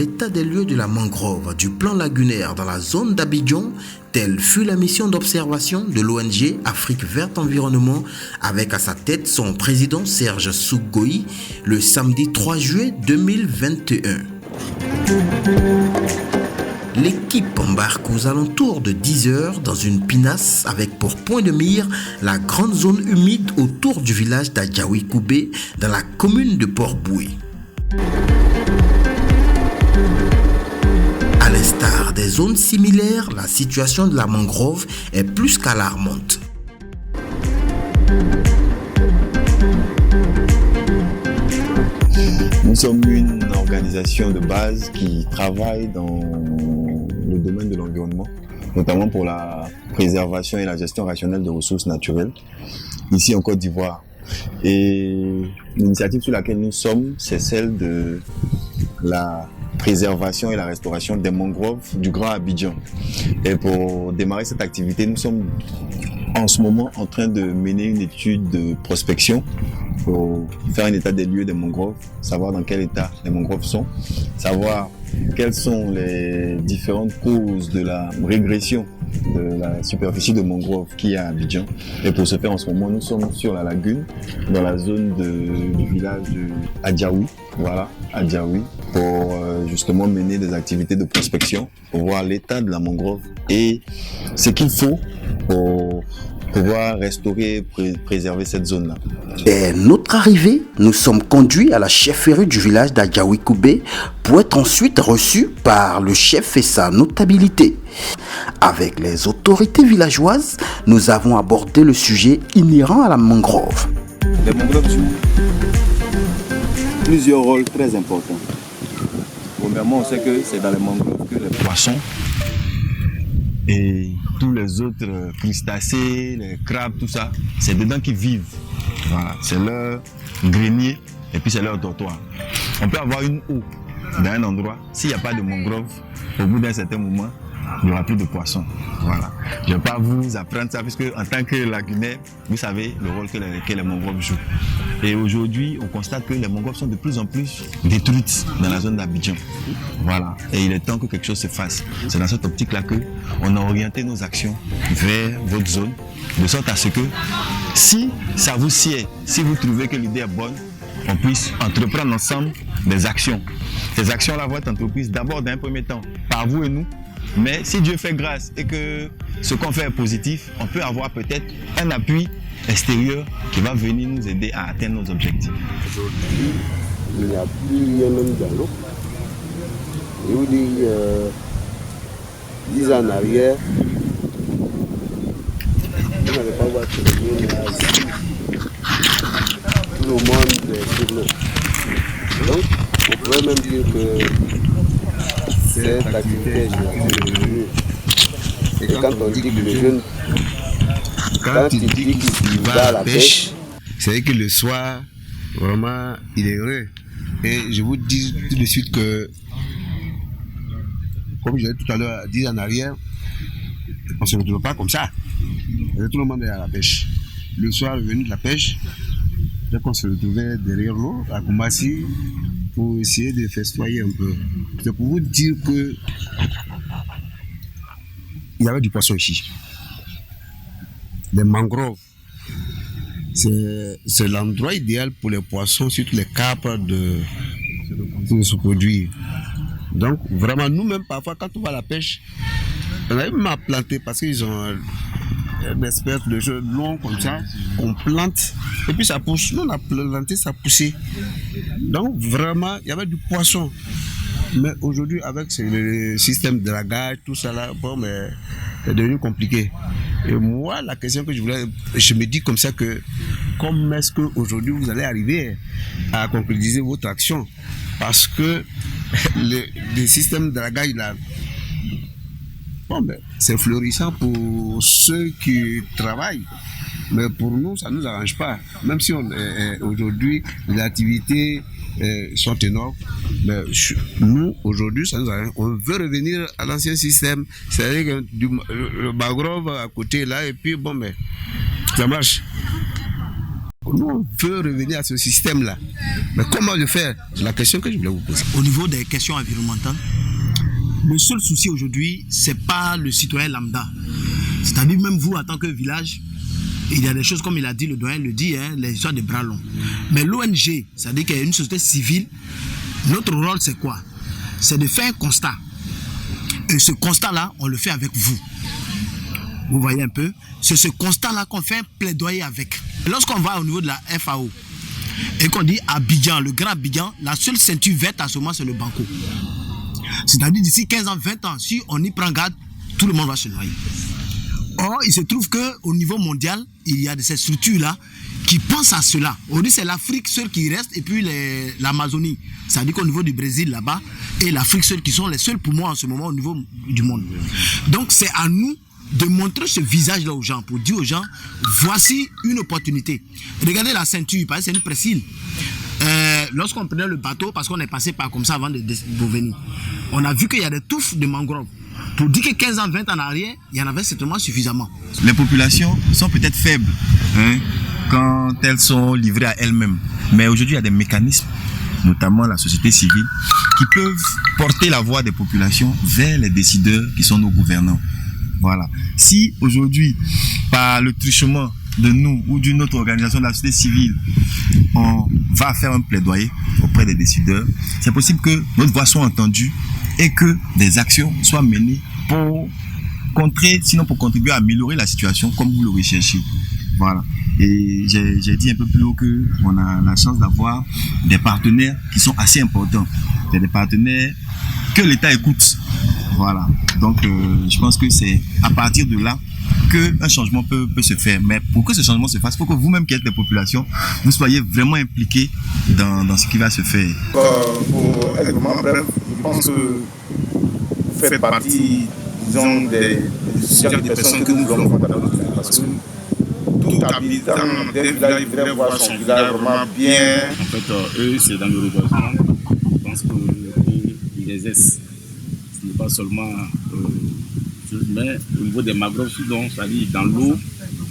l'état des lieux de la mangrove du plan lagunaire dans la zone d'Abidjan, telle fut la mission d'observation de l'ONG Afrique Verte Environnement avec à sa tête son président Serge Soukgoï le samedi 3 juillet 2021. L'équipe embarque aux alentours de 10 heures dans une pinasse avec pour point de mire la grande zone humide autour du village d'Adjaoui-Koubé dans la commune de Port-Boué. À l'instar des zones similaires, la situation de la mangrove est plus qu'alarmante. Nous sommes une organisation de base qui travaille dans le domaine de l'environnement, notamment pour la préservation et la gestion rationnelle de ressources naturelles, ici en Côte d'Ivoire. Et l'initiative sur laquelle nous sommes, c'est celle de la préservation et la restauration des mangroves du Grand Abidjan. Et pour démarrer cette activité, nous sommes en ce moment en train de mener une étude de prospection pour faire un état des lieux des mangroves, savoir dans quel état les mangroves sont, savoir quelles sont les différentes causes de la régression de la superficie de mangrove qu'il y a à Abidjan. Et pour ce faire, en ce moment, nous sommes sur la lagune, dans la zone du village de Adjaoui, voilà, Adjaoui, pour justement mener des activités de prospection, pour voir l'état de la mangrove et ce qu'il faut pour pouvoir restaurer et préserver cette zone-là. Dès notre arrivée, nous sommes conduits à la chefferie du village d'Adjaoui-Koubé pour être ensuite reçus par le chef et sa notabilité. Avec les autorités villageoises, nous avons abordé le sujet inhérent à la mangrove. Les mangroves jouent plusieurs rôles très importants. Premièrement, on sait que c'est dans les mangroves que les poissons et tous les autres crustacés, les crabes, tout ça, c'est dedans qu'ils vivent. Voilà, c'est leur grenier et puis c'est leur dortoir. On peut avoir une eau dans un endroit, s'il n'y a pas de mangrove, au bout d'un certain moment, il n'y aura plus de poissons. Voilà. Je ne vais pas vous apprendre ça, puisque en tant que lagunaire, vous savez le rôle que les mangroves jouent. Et aujourd'hui, on constate que les mangroves sont de plus en plus détruites dans la zone d'Abidjan. Voilà. Et il est temps que quelque chose se fasse. C'est dans cette optique-là qu'on a orienté nos actions vers votre zone, de sorte à ce que, si ça vous sied, si vous trouvez que l'idée est bonne, on puisse entreprendre ensemble des actions. Ces actions-là vont être entreprises d'abord d'un premier temps par vous et nous. Mais si Dieu fait grâce et que ce qu'on fait est positif, on peut avoir peut-être un appui extérieur qui va venir nous aider à atteindre nos objectifs. Aujourd'hui, il n'y a plus rien même dans l'eau. Je vous dis, 10 ans en arrière, vous n'allez pas voir que les gens ici. Tout le monde est sur l'eau. Donc, on pourrait même dire que cette activité est devenue. Et quand on dit que les jeunes, quand il dit qu'il va à la pêche, c'est vrai que le soir, vraiment, il est heureux. Et je vous dis tout de suite que, comme je l'ai dit tout à l'heure, 10 ans en arrière, on ne se retrouve pas comme ça. Tout le monde est à la pêche. Le soir, venu de la pêche, dès qu'on se retrouvait derrière l'eau, à Koumassi, pour essayer de festoyer un peu. C'est pour vous dire que il y avait du poisson ici. Les mangroves, c'est l'endroit idéal pour les poissons, surtout les carpes, de se produire. Donc vraiment, nous-mêmes, parfois, quand on va à la pêche, on a même à planter parce qu'ils ont une espèce de jeu long comme ça, on plante et puis ça pousse. Nous on a planté, ça poussait. Donc vraiment, il y avait du poisson. Mais aujourd'hui, avec le système de dragage, tout ça là, bon, mais c'est devenu compliqué. Et moi, la question que je me dis comme ça que, comment est-ce qu'aujourd'hui vous allez arriver à concrétiser votre action? Parce que le système de dragage là, bon, ben, c'est florissant pour ceux qui travaillent, mais pour nous, ça ne nous arrange pas. Même si aujourd'hui, les activités sont énormes, mais nous, aujourd'hui, ça nous arrange. On veut revenir à l'ancien système, c'est-à-dire que le mangrove à côté là, et puis bon, mais ça marche. Nous, on veut revenir à ce système-là. Mais comment le faire? C'est la question que je voulais vous poser. Au niveau des questions environnementales, le seul souci aujourd'hui, c'est pas le citoyen lambda. C'est-à-dire même vous, en tant que village, il y a des choses comme il a dit, le doyen le dit, les histoires de bras longs. Mais l'ONG, c'est-à-dire qu'il y a une société civile, notre rôle c'est quoi? C'est de faire un constat. Et ce constat-là, on le fait avec vous. Vous voyez un peu? C'est ce constat-là qu'on fait un plaidoyer avec. Et lorsqu'on va au niveau de la FAO et qu'on dit Abidjan, le grand Abidjan, la seule ceinture verte à ce moment, c'est le Banco. C'est-à-dire d'ici 15 ans, 20 ans, si on y prend garde, tout le monde va se noyer. Or, il se trouve qu'au niveau mondial, il y a ces structures-là qui pensent à cela. Aujourd'hui, c'est l'Afrique seule qui reste et puis l'Amazonie. C'est-à-dire qu'au niveau du Brésil, là-bas, et l'Afrique seule qui sont les seuls poumons en ce moment au niveau du monde. Donc, c'est à nous de montrer ce visage-là aux gens, pour dire aux gens, voici une opportunité. Regardez la ceinture, parce que c'est une presqu'île. Lorsqu'on prenait le bateau, parce qu'on est passé par comme ça avant de venir, on a vu qu'il y a des touffes de mangroves. Pour dire que 15 ans, 20 ans en arrière, il y en avait certainement suffisamment. Les populations sont peut-être faibles quand elles sont livrées à elles-mêmes. Mais aujourd'hui, il y a des mécanismes, notamment la société civile, qui peuvent porter la voix des populations vers les décideurs qui sont nos gouvernants. Voilà. Si aujourd'hui, par le truchement de nous ou d'une autre organisation de la société civile, on va faire un plaidoyer auprès des décideurs, c'est possible que notre voix soit entendue et que des actions soient menées pour contrer, sinon pour contribuer à améliorer la situation comme vous le recherchez. Voilà. Et j'ai dit un peu plus haut qu'on a la chance d'avoir des partenaires qui sont assez importants. C'est des partenaires que l'État écoute. Voilà. Donc, je pense que c'est à partir de là qu'un changement peut se faire. Mais pour que ce changement se fasse, il faut que vous-même qui êtes des populations, vous soyez vraiment impliqués dans ce qui va se faire. Pour être vraiment bref, je pense que vous faites partie, disons, des personnes que nous voulons voir dans notre pays. Parce que tout habitant d'un village voudrait voir son village vraiment bien. En fait, eux, c'est dans le reboisement. Je pense qu'ils exercent. Ce n'est pas seulement mais au niveau des mangroves, c'est-à-dire dans l'eau,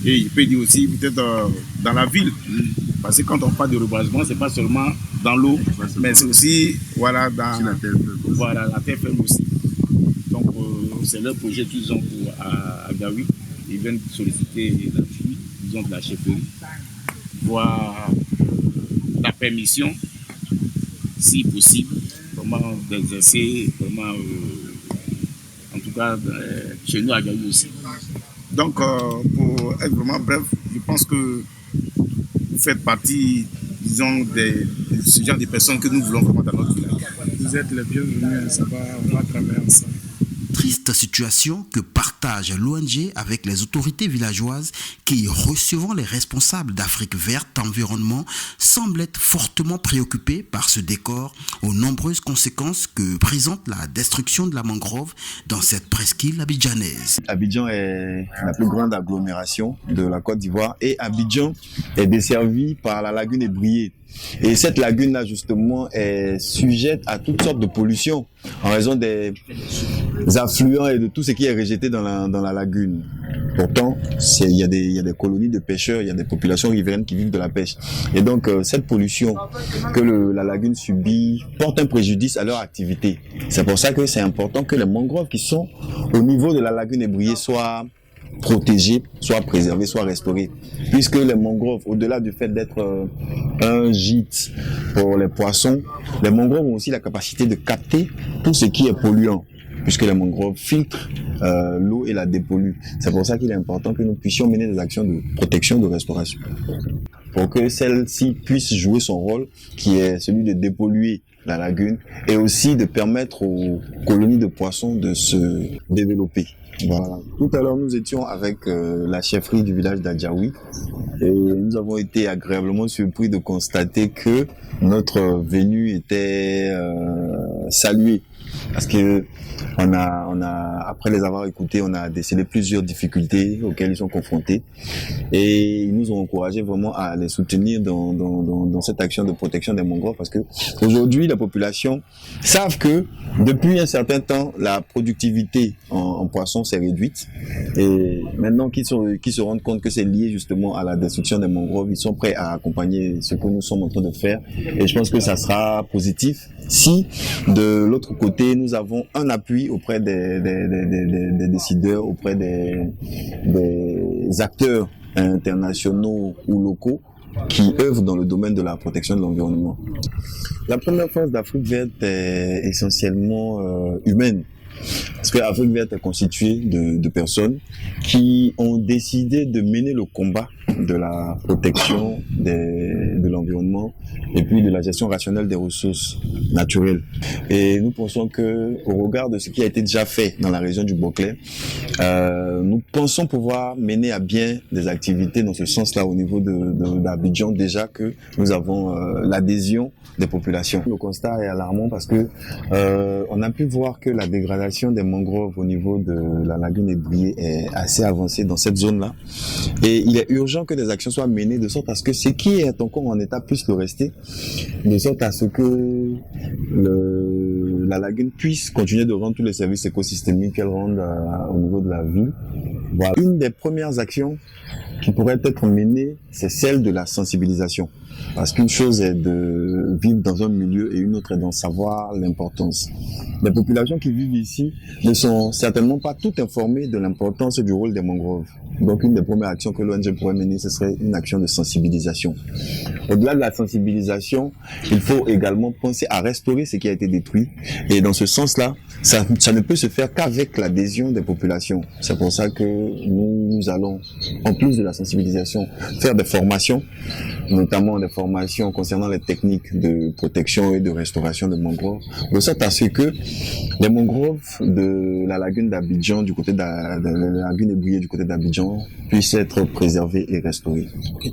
et il peut dire aussi peut-être dans la ville. Parce que quand on parle de reboisement, ce n'est pas seulement dans l'eau, mais c'est aussi voilà, dans la terre ferme aussi. Donc c'est leur projet qu'ils ont à Gaoui. Ils viennent solliciter l'appui, disons, de la chefferie, voir la permission, si possible, comment d'exercer, comment en tout cas chez nous à Gaoui aussi. Donc pour être vraiment bref, je pense que vous faites partie, disons, de ce genre de personnes que nous voulons vraiment dans notre village. Vous êtes les bienvenus, on va travailler ensemble. Triste situation que partage l'ONG avec les autorités villageoises qui, recevant les responsables d'Afrique Verte Environnement, semblent être fortement préoccupés par ce décor aux nombreuses conséquences que présente la destruction de la mangrove dans cette presqu'île abidjanaise. Abidjan est la plus grande agglomération de la Côte d'Ivoire et Abidjan est desservie par la lagune Ébrié. Et cette lagune-là, justement, est sujette à toutes sortes de pollutions en raison des affluents et de tout ce qui est rejeté dans la lagune. Pourtant, il y a des colonies de pêcheurs, il y a des populations riveraines qui vivent de la pêche. Et donc, cette pollution que la lagune subit porte un préjudice à leur activité. C'est pour ça que c'est important que les mangroves qui sont au niveau de la lagune Ébrié soient protégés, soit préservés, soit restaurés. Puisque les mangroves, au-delà du fait d'être un gîte pour les poissons, les mangroves ont aussi la capacité de capter tout ce qui est polluant, puisque les mangroves filtrent l'eau et la dépolluent. C'est pour ça qu'il est important que nous puissions mener des actions de protection, de restauration, pour que celle-ci puisse jouer son rôle, qui est celui de dépolluer la lagune, et aussi de permettre aux colonies de poissons de se développer. Voilà. Tout à l'heure, nous étions avec la chefferie du village d'Adjaoui et nous avons été agréablement surpris de constater que notre venue était saluée. parce que après les avoir écoutés, on a décelé plusieurs difficultés auxquelles ils sont confrontés, et ils nous ont encouragé vraiment à les soutenir dans cette action de protection des mangroves, parce que aujourd'hui, la population savent que depuis un certain temps, la productivité en poisson s'est réduite, et maintenant qu'ils se rendent compte que c'est lié justement à la destruction des mangroves, ils sont prêts à accompagner ce que nous sommes en train de faire, et je pense que ça sera positif si de l'autre côté nous avons un appui auprès des décideurs, auprès des acteurs internationaux ou locaux qui œuvrent dans le domaine de la protection de l'environnement. La première phase d'Afrique verte est essentiellement humaine. Parce que l'Afrique verte est constituée de personnes qui ont décidé de mener le combat de la protection de l'environnement et puis de la gestion rationnelle des ressources naturelles. Et nous pensons que, au regard de ce qui a été déjà fait dans la région du Boclé, nous pensons pouvoir mener à bien des activités dans ce sens-là au niveau d'Abidjan, déjà que nous avons l'adhésion des populations. Le constat est alarmant parce que on a pu voir que la dégradation des mangroves au niveau de la lagune Ébrié est assez avancée dans cette zone-là, et il est urgent que des actions soient menées de sorte à ce que ce qui est encore en état puisse le rester, de sorte à ce que la lagune puisse continuer de rendre tous les services écosystémiques qu'elle rend au niveau de la ville. Voilà. Une des premières actions qui pourrait être menée, c'est celle de la sensibilisation. Parce qu'une chose est de vivre dans un milieu et une autre est d'en savoir l'importance. Les populations qui vivent ici ne sont certainement pas toutes informées de l'importance du rôle des mangroves. Donc une des premières actions que l'ONG pourrait mener, ce serait une action de sensibilisation. Au-delà de la sensibilisation, il faut également penser à restaurer ce qui a été détruit. Et dans ce sens-là, ça ne peut se faire qu'avec l'adhésion des populations. C'est pour ça que nous allons, en plus de la sensibilisation, faire des formations, notamment des formations concernant les techniques de protection et de restauration de mangroves, de sorte à ce que les mangroves de la lagune d'Abidjan, du côté de la lagune Ébrié du côté d'Abidjan, puissent être préservées et restaurées. Okay.